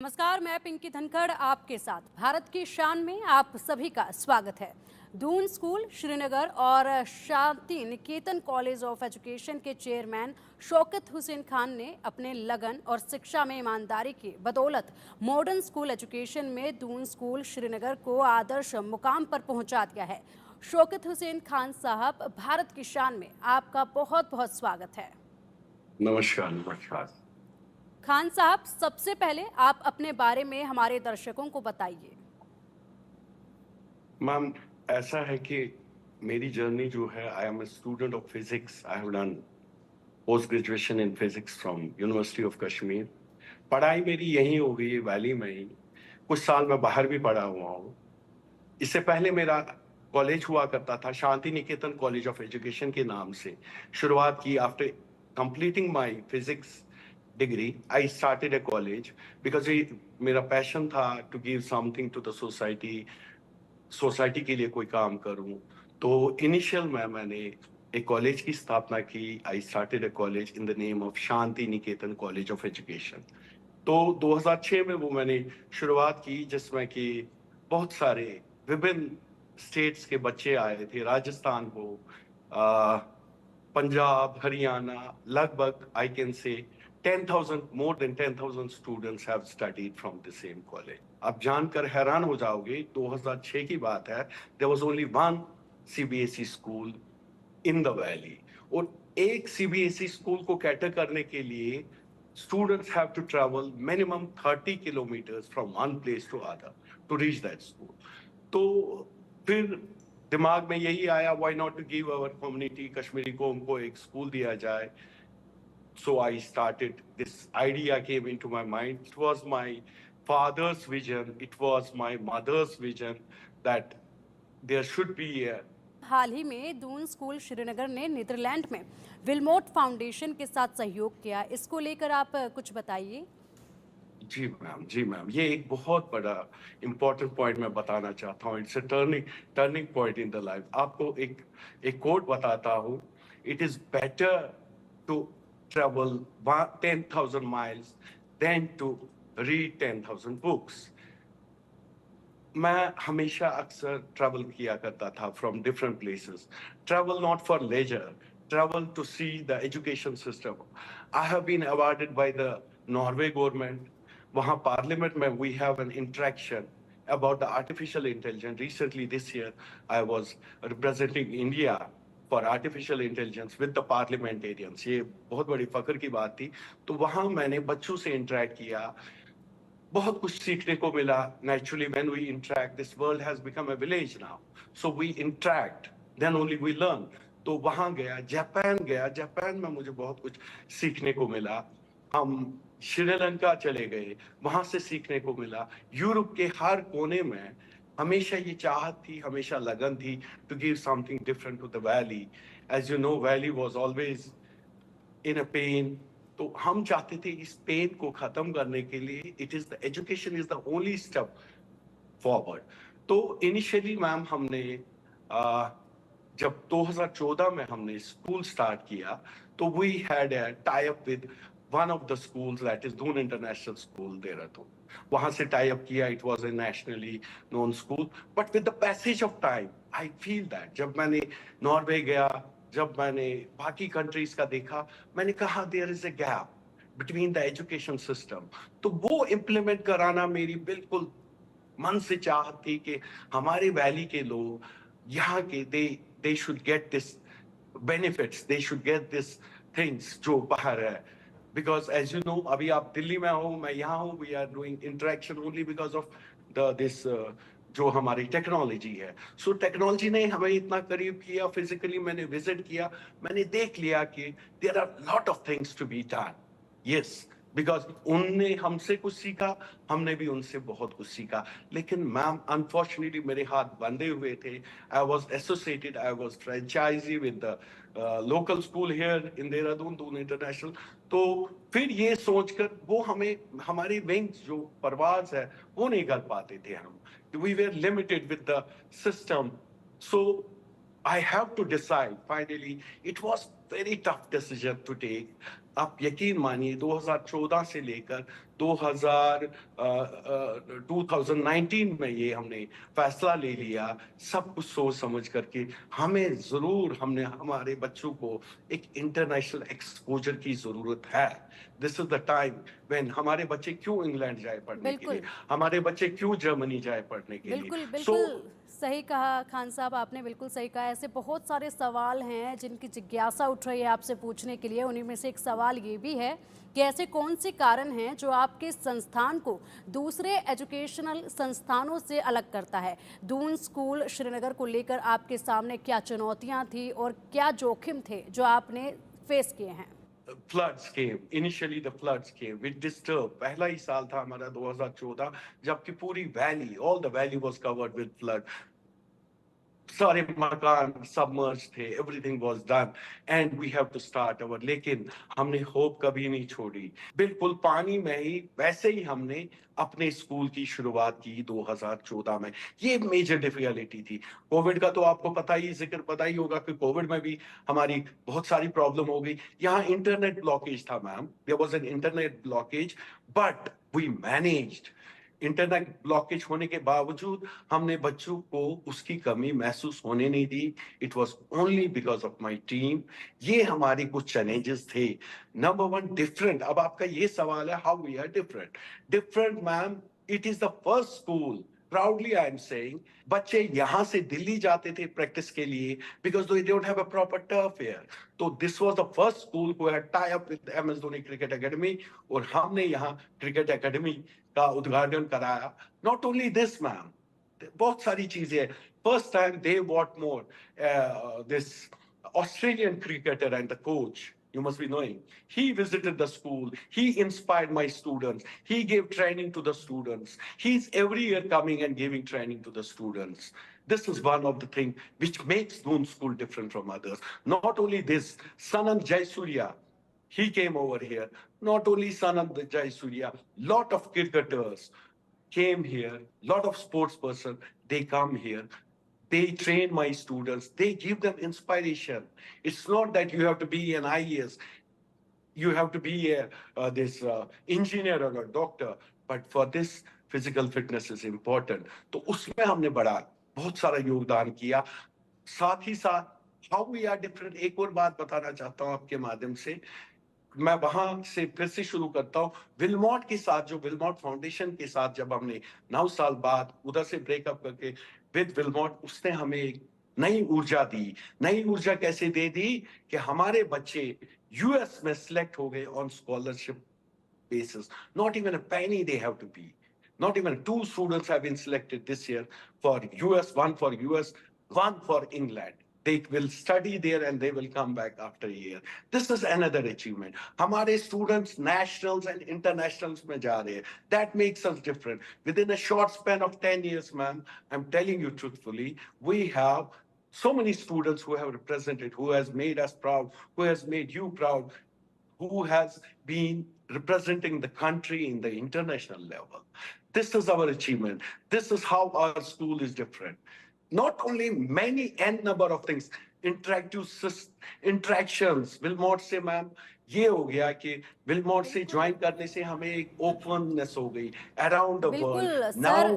नमस्कार, मैं पिंकी धनखड़ आपके साथ भारत की शान में आप सभी का स्वागत है। दून स्कूल श्रीनगर और शांति निकेतन कॉलेज ऑफ एजुकेशन के चेयरमैन शौकत हुसैन खान ने अपने लगन और शिक्षा में ईमानदारी की बदौलत मॉडर्न स्कूल एजुकेशन में दून स्कूल श्रीनगर को आदर्श मुकाम पर पहुंचा दिया है। शौकत हुसैन खान साहब, भारत की शान में आपका बहुत बहुत स्वागत है। नमस्कार नमस्कार। खान साहब, सबसे पहले आप अपने बारे में हमारे दर्शकों को बताइए। मैम, ऐसा है कि मेरी जर्नी जो है, I am a student of physics. I have done post graduation in physics from university of Kashmir. पढ़ाई मेरी यहीं हो गई है, वैली में ही। कुछ साल मैं बाहर भी पढ़ा हुआ हूँ। इससे पहले मेरा कॉलेज हुआ करता था Shanti Niketan college of education के नाम से। शुरुआत की after completing my physics degree, I started a college because मेरा पैशन था to give something to the society, society के लिए कोई काम करूं। तो इनिशियल में मैंने एक कॉलेज की स्थापना की। आई started a college in the name of Shanti Niketan college of education. तो 2006 में वो मैंने शुरुआत की, जिसमें कि बहुत सारे विभिन्न स्टेट्स के बच्चे आए थे। राजस्थान हो, पंजाब, हरियाणा, लगभग I can say 10,000, more than 10,000 students have studied from the same college. आप जानकर हैरान हो जाओगे, 2006 की बात है, there was only one CBSE school in the valley. और एक CBSE स्कूल को कैटर करने के लिए students have to travel minimum 30 kilometers from one place to other to reach that school. तो फिर दिमाग में यही आया, why not to give our community Kashmiri कौम को एक स्कूल दिया जाए। So I started, this idea came into my mind. It was my father's vision, it was my mother's vision that there should be a हाल ही में Doon school Srinagar ने Netherlands में Wilmot foundation के साथ सहयोग किया। इसको लेकर आप कुछ बताइए। जी मैम, ये एक बहुत बड़ा इंपॉर्टेंट पॉइंट मैं बताना चाहता हूँ। It's a turning point in the life. आपको एक कोट बताता हूँ। It is better to travel 10,000 miles than to read 10,000 books. मैं हमेशा अक्सर ट्रैवल किया करता था from different places. Travel not for leisure, travel to see the education system. I have been awarded by the Norway government. वहाँ parliament में we have an interaction about the artificial intelligence. Recently, this year, I was representing India for artificial intelligence with the parliamentarians. ये बहुत बड़ी फख्र की बात थी। तो वहाँ मैंने बच्चों से इंटरेक्ट किया, बहुत कुछ सीखने को मिला। Naturally when we interact, this world has become a village now, so we interact, then only we learn. तो वहां गया, जापान में मुझे बहुत कुछ सीखने को मिला। हम श्रीलंका चले गए, वहां से सीखने को मिला। यूरोप के हर कोने में हमेशा ये चाहत थी, हमेशा लगन थी to give something different to the valley. As you know, valley was always in a pain. तो हम चाहते थे इस पेन को खत्म करने के लिए, it is the education is the only step forward. तो इनिशियली मैम हमने जब 2014 में हमने स्कूल स्टार्ट किया, तो we had a tie up with one of the schools, that is Doon international school Dehradun. वहां से टाई अप किया। It was a nationally known school, but with the passage of time I feel that जब मैंने Norway गया, जब मैंने बाकी countries का देखा, मैंने कहा there is a gap between the education system. तो वो इम्प्लीमेंट कराना मेरी बिल्कुल मन से चाहत थी कि हमारे वैली के लोग यहाँ के they should get this benefits, they should get this things जो बाहर है। बिकॉज एज यू नो, अभी आप दिल्ली में हो, मैं यहाँ हूँ, we are doing interaction only because of the this जो हमारी टेक्नोलॉजी है। सो टेक्नोलॉजी ने हमें इतना करीब किया। फिजिकली मैंने विजिट किया, मैंने देख लिया कि there are lot of things to be done. Yes, because उनने हमसे कुछ सीखा, हमने भी उनसे बहुत कुछ सीखा। लेकिन मैम, अनफॉर्चुनेटली मेरे हाथ बंधे हुए थे। I was associated, I was franchisee with the local school here in Dehradun, Doon international. तो फिर ये सोचकर वो हमें, हमारी विंग्स जो परवाज है, वो नहीं कर पाते थे हम। We were limited with the system. So I have to decide. Finally, it was very tough decision to take. आप यकीन मानिए 2014 से लेकर 2000 2019 में ये हमने फैसला ले लिया, सब कुछ सोच समझ करके। हमें जरूर हमने हमारे बच्चों को एक इंटरनेशनल एक्सपोजर की जरूरत है। This is the time when हमारे बच्चे क्यों इंग्लैंड जाए पढ़ने के लिए, बिल्कुल। हमारे बच्चे क्यों जर्मनी जाए पढ़ने के लिए। बिल्कुल, सो बिल्कुल सही कहा खान साहब, आपने बिल्कुल सही कहा। ऐसे बहुत सारे सवाल हैं जिनकी जिज्ञासा उठ रही है आपसे पूछने के लिए। उन्हीं में से एक सवाल ये भी है कि ऐसे कौन से कारण हैं जो आपके संस्थान को दूसरे एजुकेशनल संस्थानों से अलग करता है? दून स्कूल श्रीनगर को लेकर आपके सामने क्या चुनौतियां थी और क्या जोखिम थे जो आपने फेस किए हैं? Floods came, initially the floods came with disturb. पहला ही साल था हमारा 2014, जबकि पूरी valley, all the valley was covered with flood. सारे मकान सबमर्ज थे, everything was done and we have to start our. लेकिन हमने होप कभी नहीं छोड़ी। बिल्कुल पानी में ही वैसे ही हमने अपने स्कूल की शुरुआत की 2014 में। ये मेजर डिफिकल्टी थी। कोविड का तो आपको पता ही होगा कि कोविड में भी हमारी बहुत सारी प्रॉब्लम हो गई। यहाँ इंटरनेट ब्लॉकेज था ma'am, there was an internet blockage, but we managed. Internet blockage होने के बावजूद हमने बच्चों को उसकी कमी महसूस होने नहीं दी। It was only because of my team. ये हमारे कुछ चैलेंजेस थे। Number one, different. अब आपका ये सवाल है how we are different. Different ma'am, it is the first school, proudly I am saying, बच्चे यहां से दिल्ली जाते थे प्रैक्टिस के लिए because they don't have a proper turf here. तो this was the first school who had tie up with MS Dhoni cricket academy, और हमने यहाँ क्रिकेट एकेडमी का उद्घाटन कराया। नॉट ओनली दिस मैम, बहुत सारी चीजें। First time they what more, this Australian cricketer and the coach, you must be knowing, he visited the school, he inspired my students, he gave training to the students, he's every year coming and giving training to the students. This is one of the things which makes Noon School different from others. Not only this, Sanand Jayasuriya, he came over here. Not only Sanand Jayasuriya, lot of cricketers came here, lot of sports person, they come here. They train my students. They give them inspiration. It's not that you have to be an IAS, you have to be a this engineer or a doctor, but for this physical fitness is important. तो उसमें हमने बड़ा बहुत सारा योगदान किया। साथ ही साथ हाउ वी आर डिफरेंट, एक और बात बताना चाहता हूँ आपके माध्यम से। मैं वहां से फिर से शुरू करता हूँ विलमॉट के साथ, जो विलमॉट फाउंडेशन के साथ जब हमने 9 साल बाद उधर से ब्रेकअप करके विद विलमॉट, उसने हमें एक नई ऊर्जा दी। नई ऊर्जा कैसे दे दी कि हमारे बच्चे यूएस में सिलेक्ट हो गए on scholarship basis. Not even a penny they have to be. Not even 2 students have been selected this year for US, one for US, one for England. They will study there and they will come back after a year. This is another achievement. हमारे students nationals and internationals में जा रहे हैं. That makes us different. Within a short span of 10 years, ma'am, I'm telling you truthfully, we have so many students who have represented, who has made us proud, who has made you proud, who has been representing the country in the international level. This is our achievement. This is how our school is different. Not only many n number of things, interactions. Wilmot से ma'am ये हो गया कि Wilmot से join करने से हमें एक ओपननेस हो गई अराउंड द बिल्कुल world. Sir. Now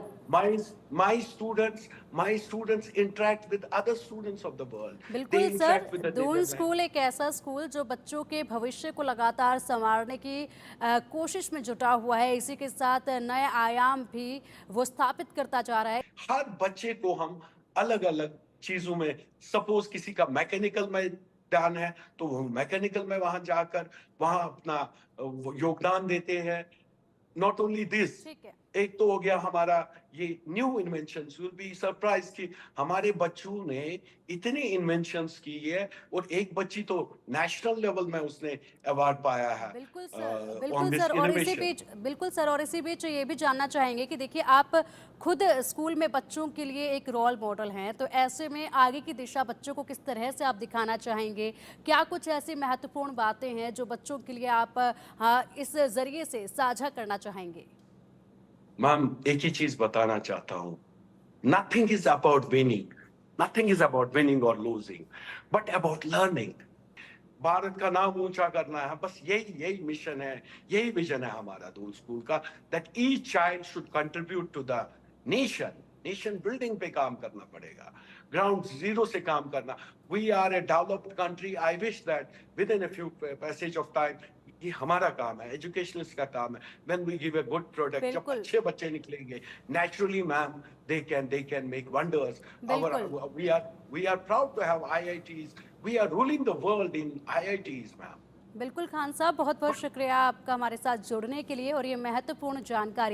my students interact with other students of the world. They बिल्कुल interact with sir, the Doon Netherlands. School एक ऐसा स्कूल जो बच्चों के भविष्य को लगातार संवारने की कोशिश में जुटा हुआ है। इसी के साथ नए आयाम भी वो स्थापित करता जा रहा है। हर बच्चे को हम अलग अलग चीजों में, सपोज किसी का मैकेनिकल में ध्यान है तो वो मैकेनिकल में वहां जाकर वहां अपना योगदान देते हैं। नॉट ओनली दिस, ठीक है। एक तो हो गया हमारा ये new inventions. You will be surprise कि हमारे बच्चों ने इतने इन्वेंशंस की है, और एक बच्ची तो नेशनल लेवल में उसने अवार्ड पाया है। बिल्कुल सर, on बिल्कुल this सर। और इसी innovation. बीच बिल्कुल सर, और इसी बीच ये भी जानना चाहेंगे कि देखिए आप खुद स्कूल में बच्चों के लिए एक रोल मॉडल हैं, तो ऐसे में आगे की दिशा बच्चों को किस तरह से आप दिखाना चाहेंगे? क्या कुछ ऐसी महत्वपूर्ण बातें हैं जो बच्चों के लिए आप इस जरिए से साझा करना चाहेंगे? मैम एक ही चीज बताना चाहता हूं, nothing is about winning, nothing is about winning और losing, but about learning. Bharat का नाम ऊंचा करना है, बस यही यही मिशन है, यही विजन है हमारा दून स्कूल का, that each child should contribute to the nation. Nation building पे काम करना पड़ेगा, ग्राउंड जीरो से काम करना। We are a developed country, I wish that within a few passage of time, ये हमारा काम है, एजुकेशनिस्ट का काम है। When we give a good product, जब बिल्कुल। अच्छे बच्चे निकलेंगे, naturally ma'am they can make wonders. बिल्कुल। We are proud to have IITs. We are ruling the world in IITs, ma'am. बिल्कुल खान साहब, बहुत बहुत शुक्रिया आपका हमारे साथ जुड़ने के लिए और ये महत्वपूर्ण जानकारी